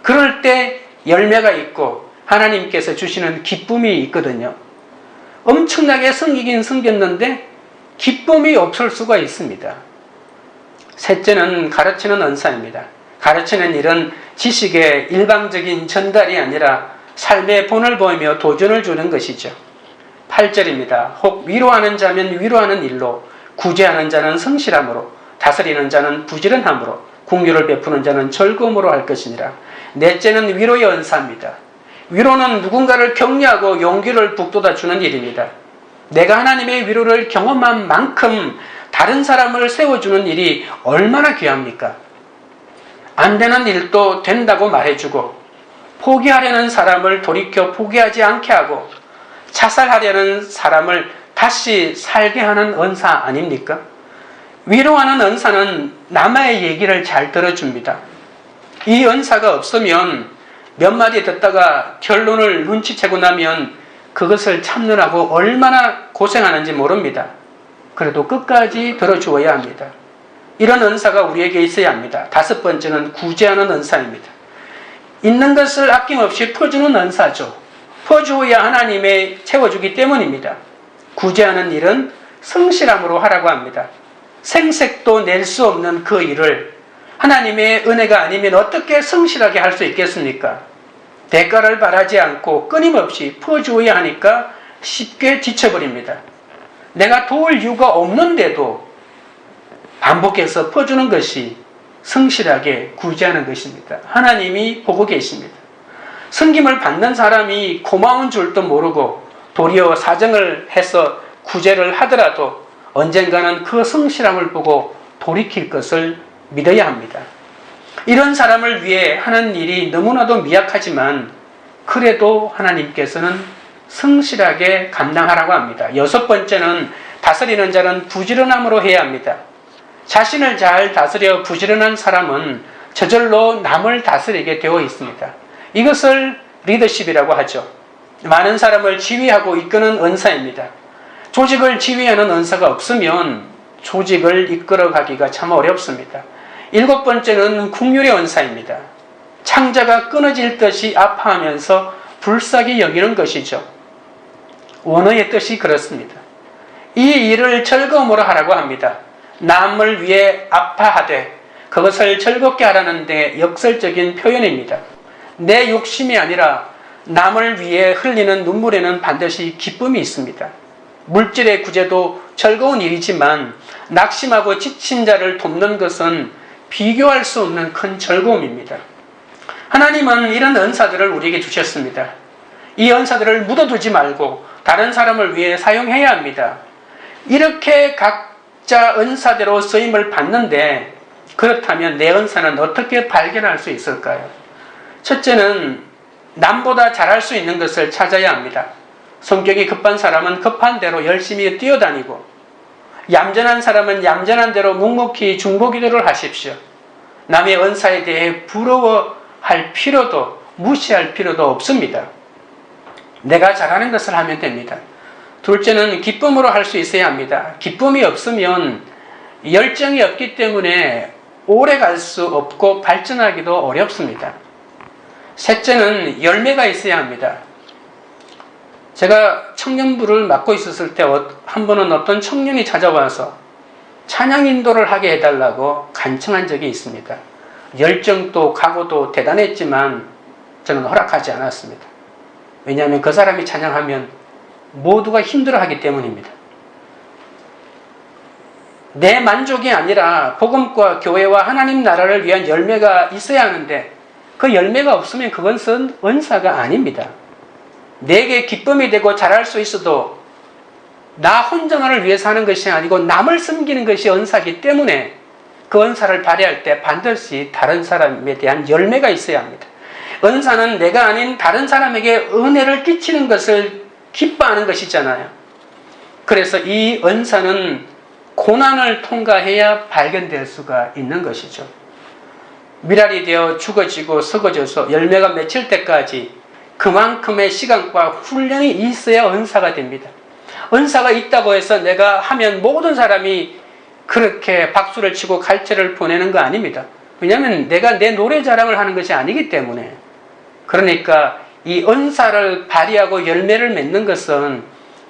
Speaker 1: 그럴 때 열매가 있고 하나님께서 주시는 기쁨이 있거든요. 엄청나게 섬기긴 섬겼는데 기쁨이 없을 수가 있습니다. 셋째는 가르치는 은사입니다. 가르치는 일은 지식의 일방적인 전달이 아니라 삶의 본을 보이며 도전을 주는 것이죠. 8절입니다. 혹 위로하는 자면 위로하는 일로, 구제하는 자는 성실함으로, 다스리는 자는 부지런함으로, 긍휼을 베푸는 자는 즐거움으로 할 것이니라. 넷째는 위로의 은사입니다. 위로는 누군가를 격려하고 용기를 북돋아 주는 일입니다. 내가 하나님의 위로를 경험한 만큼 다른 사람을 세워주는 일이 얼마나 귀합니까? 안 되는 일도 된다고 말해주고, 포기하려는 사람을 돌이켜 포기하지 않게 하고, 자살하려는 사람을 다시 살게 하는 은사 아닙니까? 위로하는 은사는 남의 얘기를 잘 들어줍니다. 이 은사가 없으면 몇 마디 듣다가 결론을 눈치채고 나면 그것을 참느라고 얼마나 고생하는지 모릅니다. 그래도 끝까지 들어주어야 합니다. 이런 은사가 우리에게 있어야 합니다. 다섯 번째는 구제하는 은사입니다. 있는 것을 아낌없이 퍼주는 은사죠. 퍼주어야 하나님의 채워주기 때문입니다. 구제하는 일은 성실함으로 하라고 합니다. 생색도 낼 수 없는 그 일을 하나님의 은혜가 아니면 어떻게 성실하게 할 수 있겠습니까? 대가를 바라지 않고 끊임없이 퍼주어야 하니까 쉽게 지쳐버립니다. 내가 도울 이유가 없는데도 반복해서 퍼주는 것이 성실하게 구제하는 것입니다. 하나님이 보고 계십니다. 섬김을 받는 사람이 고마운 줄도 모르고 도리어 사정을 해서 구제를 하더라도 언젠가는 그 성실함을 보고 돌이킬 것을 믿어야 합니다. 이런 사람을 위해 하는 일이 너무나도 미약하지만 그래도 하나님께서는 성실하게 감당하라고 합니다. 여섯 번째는 다스리는 자는 부지런함으로 해야 합니다. 자신을 잘 다스려 부지런한 사람은 저절로 남을 다스리게 되어 있습니다. 이것을 리더십이라고 하죠. 많은 사람을 지휘하고 이끄는 은사입니다. 조직을 지휘하는 은사가 없으면 조직을 이끌어가기가 참 어렵습니다. 일곱 번째는 긍휼의 은사입니다. 창자가 끊어질 듯이 아파하면서 불쌍히 여기는 것이죠. 원어의 뜻이 그렇습니다. 이 일을 즐거움으로 하라고 합니다. 남을 위해 아파하되 그것을 즐겁게 하라는 데 역설적인 표현입니다. 내 욕심이 아니라 남을 위해 흘리는 눈물에는 반드시 기쁨이 있습니다. 물질의 구제도 즐거운 일이지만 낙심하고 지친 자를 돕는 것은 비교할 수 없는 큰 즐거움입니다. 하나님은 이런 은사들을 우리에게 주셨습니다. 이 은사들을 묻어두지 말고 다른 사람을 위해 사용해야 합니다. 이렇게 각자 은사대로 쓰임을 받는데 그렇다면 내 은사는 어떻게 발견할 수 있을까요? 첫째는 남보다 잘할 수 있는 것을 찾아야 합니다. 성격이 급한 사람은 급한 대로 열심히 뛰어다니고 얌전한 사람은 얌전한 대로 묵묵히 중보기도를 하십시오. 남의 은사에 대해 부러워할 필요도 무시할 필요도 없습니다. 내가 잘하는 것을 하면 됩니다. 둘째는 기쁨으로 할 수 있어야 합니다. 기쁨이 없으면 열정이 없기 때문에 오래 갈 수 없고 발전하기도 어렵습니다. 셋째는 열매가 있어야 합니다. 제가 청년부를 맡고 있었을 때 한 번은 어떤 청년이 찾아와서 찬양 인도를 하게 해달라고 간청한 적이 있습니다. 열정도 각오도 대단했지만 저는 허락하지 않았습니다. 왜냐하면 그 사람이 찬양하면 모두가 힘들어하기 때문입니다. 내 만족이 아니라 복음과 교회와 하나님 나라를 위한 열매가 있어야 하는데 그 열매가 없으면 그것은 은사가 아닙니다. 내게 기쁨이 되고 잘할 수 있어도 나 혼자만을 위해서 하는 것이 아니고 남을 섬기는 것이 은사이기 때문에 그 은사를 발휘할 때 반드시 다른 사람에 대한 열매가 있어야 합니다. 은사는 내가 아닌 다른 사람에게 은혜를 끼치는 것을 기뻐하는 것이잖아요. 그래서 이 은사는 고난을 통과해야 발견될 수가 있는 것이죠. 미랄이 되어 죽어지고 썩어져서 열매가 맺힐 때까지 그만큼의 시간과 훈련이 있어야 은사가 됩니다. 은사가 있다고 해서 내가 하면 모든 사람이 그렇게 박수를 치고 칼제를 보내는 거 아닙니다. 왜냐하면 내가 내 노래 자랑을 하는 것이 아니기 때문에. 그러니까 이 은사를 발휘하고 열매를 맺는 것은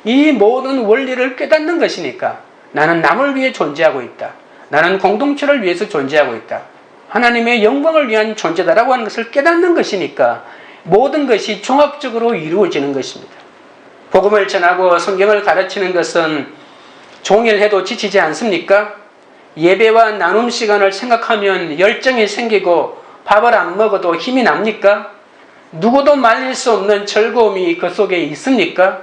Speaker 1: 이 모든 원리를 깨닫는 것이니까 나는 남을 위해 존재하고 있다. 나는 공동체를 위해서 존재하고 있다. 하나님의 영광을 위한 존재다라고 하는 것을 깨닫는 것이니까 모든 것이 종합적으로 이루어지는 것입니다. 복음을 전하고 성경을 가르치는 것은 종일 해도 지치지 않습니까? 예배와 나눔 시간을 생각하면 열정이 생기고 밥을 안 먹어도 힘이 납니까? 누구도 말릴 수 없는 즐거움이 그 속에 있습니까?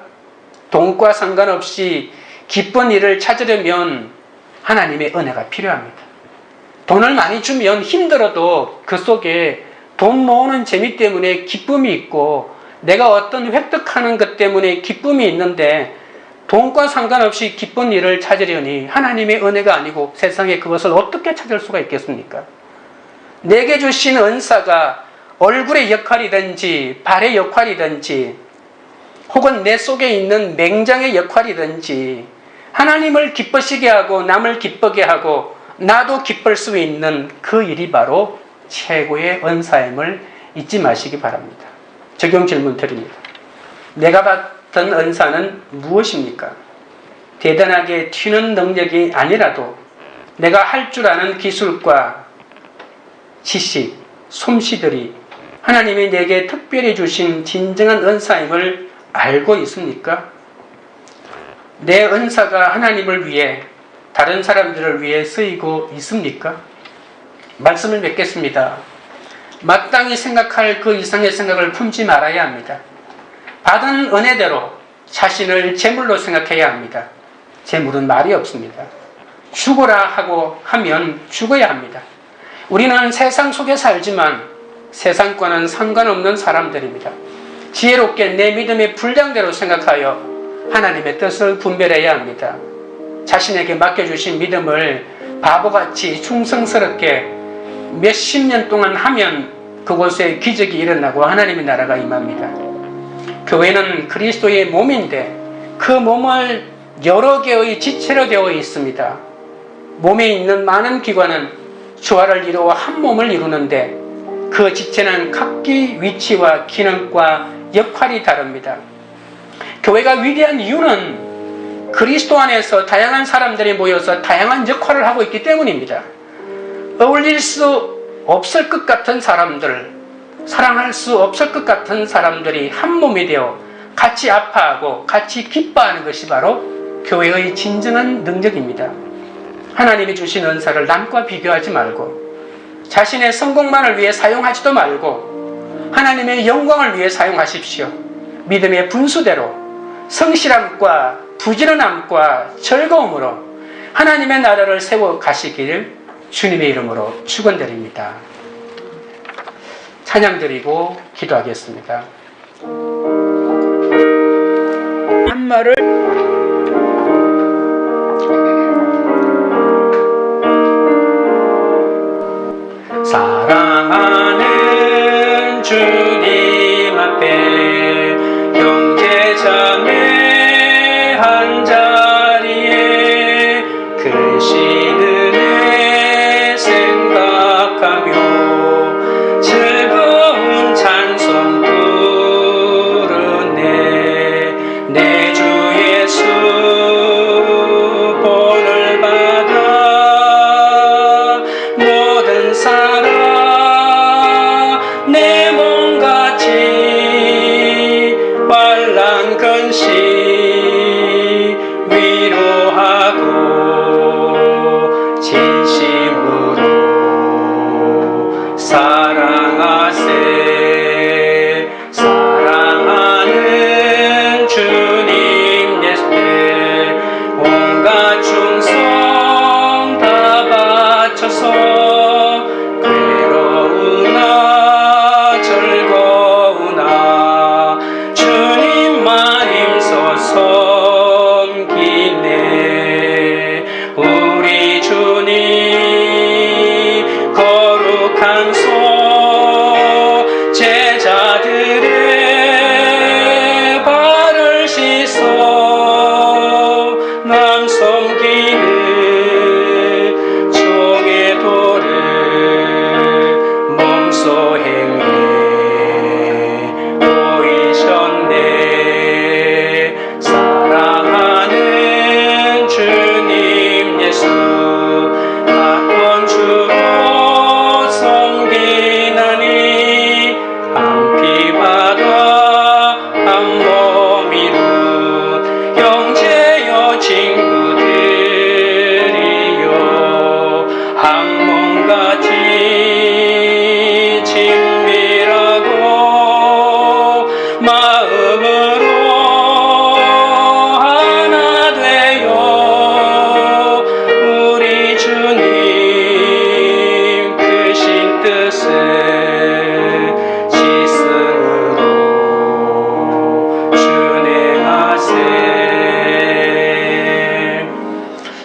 Speaker 1: 돈과 상관없이 기쁜 일을 찾으려면 하나님의 은혜가 필요합니다. 돈을 많이 주면 힘들어도 그 속에 돈 모으는 재미 때문에 기쁨이 있고 내가 어떤 획득하는 것 때문에 기쁨이 있는데 돈과 상관없이 기쁜 일을 찾으려니 하나님의 은혜가 아니고 세상에 그것을 어떻게 찾을 수가 있겠습니까? 내게 주신 은사가 얼굴의 역할이든지 발의 역할이든지 혹은 내 속에 있는 맹장의 역할이든지 하나님을 기쁘시게 하고 남을 기쁘게 하고 나도 기쁠 수 있는 그 일이 바로 최고의 은사임을 잊지 마시기 바랍니다. 적용 질문 드립니다. 내가 받은 은사는 무엇입니까? 대단하게 튀는 능력이 아니라도 내가 할 줄 아는 기술과 지식, 솜씨들이 하나님이 내게 특별히 주신 진정한 은사임을 알고 있습니까? 내 은사가 하나님을 위해 다른 사람들을 위해 쓰이고 있습니까? 말씀을 맺겠습니다. 마땅히 생각할 그 이상의 생각을 품지 말아야 합니다. 받은 은혜대로 자신을 재물로 생각해야 합니다. 재물은 말이 없습니다. 죽어라 하고 하면 죽어야 합니다. 우리는 세상 속에 살지만 세상과는 상관없는 사람들입니다. 지혜롭게 내 믿음의 분량대로 생각하여 하나님의 뜻을 분별해야 합니다. 자신에게 맡겨주신 믿음을 바보같이 충성스럽게 몇십 년 동안 하면 그곳에 기적이 일어나고 하나님의 나라가 임합니다. 교회는 그리스도의 몸인데 그 몸을 여러 개의 지체로 되어 있습니다. 몸에 있는 많은 기관은 조화를 이루어 한 몸을 이루는데 그 지체는 각기 위치와 기능과 역할이 다릅니다. 교회가 위대한 이유는 그리스도 안에서 다양한 사람들이 모여서 다양한 역할을 하고 있기 때문입니다. 어울릴 수 없을 것 같은 사람들, 사랑할 수 없을 것 같은 사람들이 한 몸이 되어 같이 아파하고 같이 기뻐하는 것이 바로 교회의 진정한 능력입니다. 하나님이 주신 은사를 남과 비교하지 말고 자신의 성공만을 위해 사용하지도 말고 하나님의 영광을 위해 사용하십시오. 믿음의 분수대로 성실함과 부지런함과 즐거움으로 하나님의 나라를 세워 가시길 주님의 이름으로 축원드립니다. 찬양드리고 기도하겠습니다. 한 말을 사랑하는 주님 앞에 형제자매 한자리에 그 시든에 생각하며 즐거운 찬송 부르네. 내 주 예수 놀란 근심 위로하고 진심으로 사랑하세. 사랑하는 주님 예수, 온갖 충성 다 바쳐서 괴로우나 즐거우나 주님만 힘써 섬기네. 우리 주님 거룩한 손 제자들의 발을 씻어 남 섬기는 종의 도를 몸소 행해 보이셨네. 사랑하는 주님 예수, 받권 주고 섬기나니 한 피 바다 한 몸이루 형제여 친구들이여 한 몸같이 친밀하고 마음으로 하나 되어 우리 주님 크신 뜻을 지승으로 준행하세.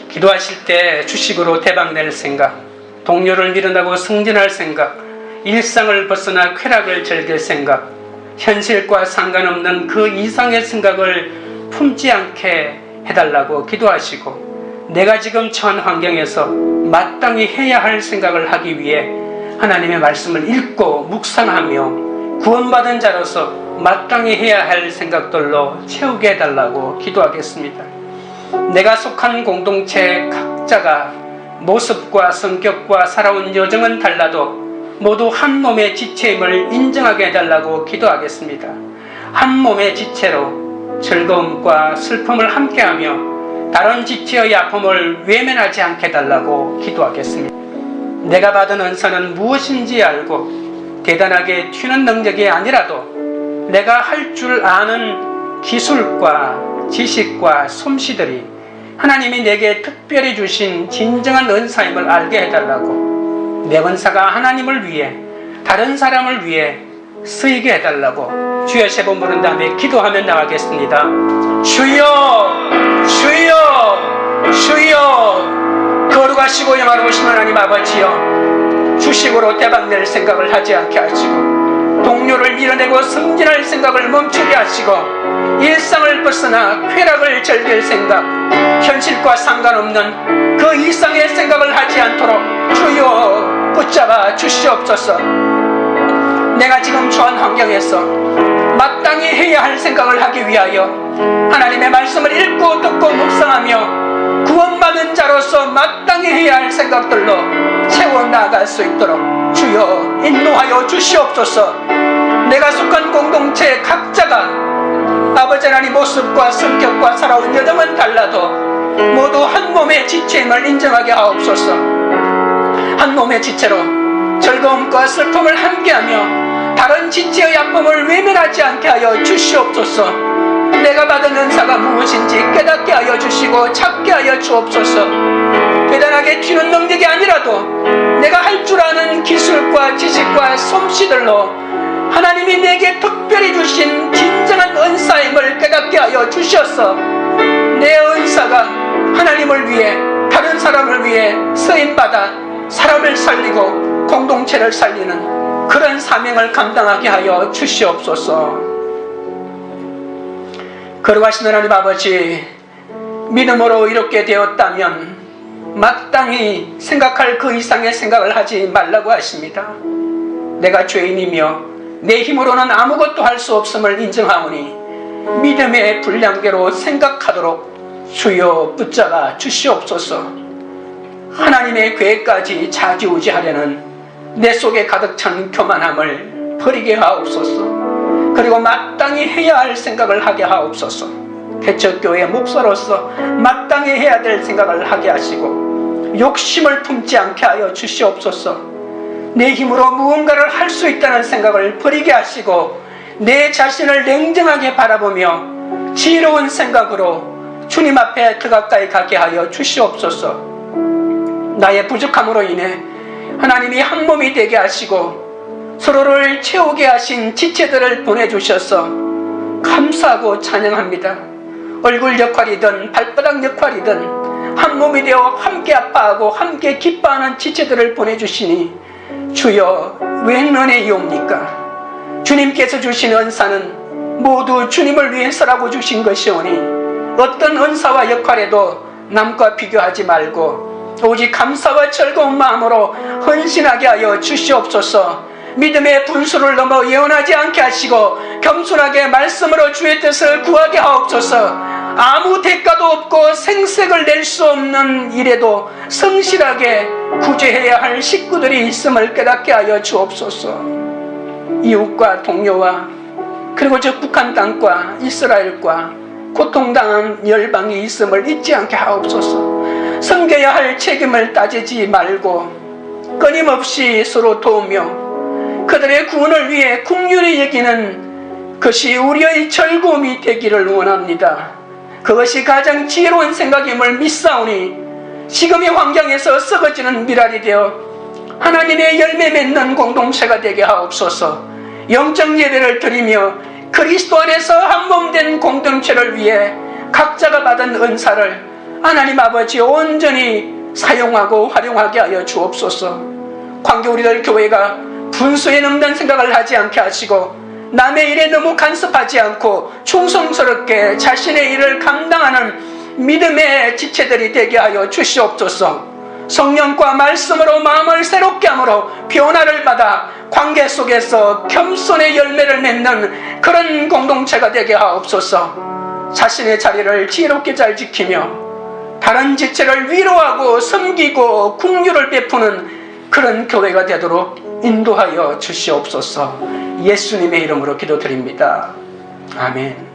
Speaker 1: 기도하실 때 주식으로 대박낼 생각, 동료를 밀어나고 승진할 생각, 일상을 벗어나 쾌락을 즐길 생각, 현실과 상관없는 그 이상의 생각을 품지 않게 해달라고 기도하시고, 내가 지금 처한 환경에서 마땅히 해야 할 생각을 하기 위해 하나님의 말씀을 읽고 묵상하며 구원받은 자로서 마땅히 해야 할 생각들로 채우게 해달라고 기도하겠습니다. 내가 속한 공동체 각자가 모습과 성격과 살아온 여정은 달라도 모두 한 몸의 지체임을 인정하게 해달라고 기도하겠습니다. 한 몸의 지체로 즐거움과 슬픔을 함께하며 다른 지체의 아픔을 외면하지 않게 해달라고 기도하겠습니다. 내가 받은 은사는 무엇인지 알고 대단하게 튀는 능력이 아니라도 내가 할 줄 아는 기술과 지식과 솜씨들이 하나님이 내게 특별히 주신 진정한 은사임을 알게 해달라고, 내 은사가 하나님을 위해 다른 사람을 위해 쓰이게 해달라고 주여 세 번 부른 다음에 기도하며 나가겠습니다. 주여 주여 주여. 거룩하시고 영화로우신 하나님 아버지여, 주식으로 대박낼 생각을 하지 않게 하시고 동료를 밀어내고 승진할 생각을 멈추게 하시고 일상을 벗어나 쾌락을 즐길 생각, 현실과 상관없는 그 이상의 생각을 하지 않도록 주여 붙잡아 주시옵소서. 내가 지금 처한 환경에서 마땅히 해야 할 생각을 하기 위하여 하나님의 말씀을 읽고 듣고 묵상하며 구원받은 자로서 마땅히 해야 할 생각들로 채워나갈 수 있도록 주여 인도하여 주시옵소서. 내가 속한 공동체 각자가 아버지 하나님 모습과 성격과 살아온 여정은 달라도 모두 한 몸의 지체임을 인정하게 하옵소서. 한 몸의 지체로 즐거움과 슬픔을 함께하며 다른 지체의 아픔을 외면하지 않게 하여 주시옵소서. 내가 받은 은사가 무엇인지 깨닫게 하여 주시고 찾게 하여 주옵소서. 대단하게 튀는 능력이 아니라도 내가 할 줄 아는 기술과 지식과 솜씨들로 하나님이 내게 특별히 주신 진정한 은사임을 깨닫게 하여 주셔서 내 은사가 하나님을 위해 다른 사람을 위해 쓰임받아 사람을 살리고 공동체를 살리는 그런 사명을 감당하게 하여 주시옵소서. 거룩하신 하나님 아버지, 믿음으로 이렇게 되었다면 마땅히 생각할 그 이상의 생각을 하지 말라고 하십니다. 내가 죄인이며 내 힘으로는 아무것도 할 수 없음을 인정하오니 믿음의 분량대로 생각하도록 주여 붙잡아 주시옵소서. 하나님의 계획까지 좌지우지하려는 내 속에 가득 찬 교만함을 버리게 하옵소서. 그리고 마땅히 해야 할 생각을 하게 하옵소서. 개척교회 목사로서 마땅히 해야 될 생각을 하게 하시고 욕심을 품지 않게 하여 주시옵소서. 내 힘으로 무언가를 할 수 있다는 생각을 버리게 하시고 내 자신을 냉정하게 바라보며 지혜로운 생각으로 주님 앞에 더 가까이 가게 하여 주시옵소서. 나의 부족함으로 인해 하나님이 한 몸이 되게 하시고 서로를 채우게 하신 지체들을 보내주셔서 감사하고 찬양합니다. 얼굴 역할이든 발바닥 역할이든 한 몸이 되어 함께 아파하고 함께 기뻐하는 지체들을 보내주시니 주여 웬 은혜이옵니까? 주님께서 주신 은사는 모두 주님을 위해서라고 주신 것이오니 어떤 은사와 역할에도 남과 비교하지 말고 오직 감사와 즐거운 마음으로 헌신하게 하여 주시옵소서. 믿음의 분수를 넘어 예언하지 않게 하시고 겸손하게 말씀으로 주의 뜻을 구하게 하옵소서. 아무 대가도 없고 생색을 낼 수 없는 일에도 성실하게 구제해야 할 식구들이 있음을 깨닫게 하여 주옵소서. 이웃과 동료와 그리고 저 북한 땅과 이스라엘과 고통당한 열방이 있음을 잊지 않게 하옵소서. 섬겨야 할 책임을 따지지 말고 끊임없이 서로 도우며 그들의 구원을 위해 긍휼히 여기는 것이 우리의 즐거움이 되기를 원합니다. 그것이 가장 지혜로운 생각임을 믿사오니 지금의 환경에서 썩어지는 미랄이 되어 하나님의 열매 맺는 공동체가 되게 하옵소서. 영적 예배를 드리며 그리스도 안에서 한 몸 된 공동체를 위해 각자가 받은 은사를 하나님 아버지 온전히 사용하고 활용하게 하여 주옵소서. 관계 우리들 교회가 분수에 넘는 생각을 하지 않게 하시고 남의 일에 너무 간섭하지 않고 충성스럽게 자신의 일을 감당하는 믿음의 지체들이 되게 하여 주시옵소서. 성령과 말씀으로 마음을 새롭게 함으로 변화를 받아 관계 속에서 겸손의 열매를 맺는 그런 공동체가 되게 하옵소서. 자신의 자리를 지혜롭게 잘 지키며 다른 지체를 위로하고 섬기고 긍휼을 베푸는 그런 교회가 되도록 인도하여 주시옵소서. 예수님의 이름으로 기도드립니다. 아멘.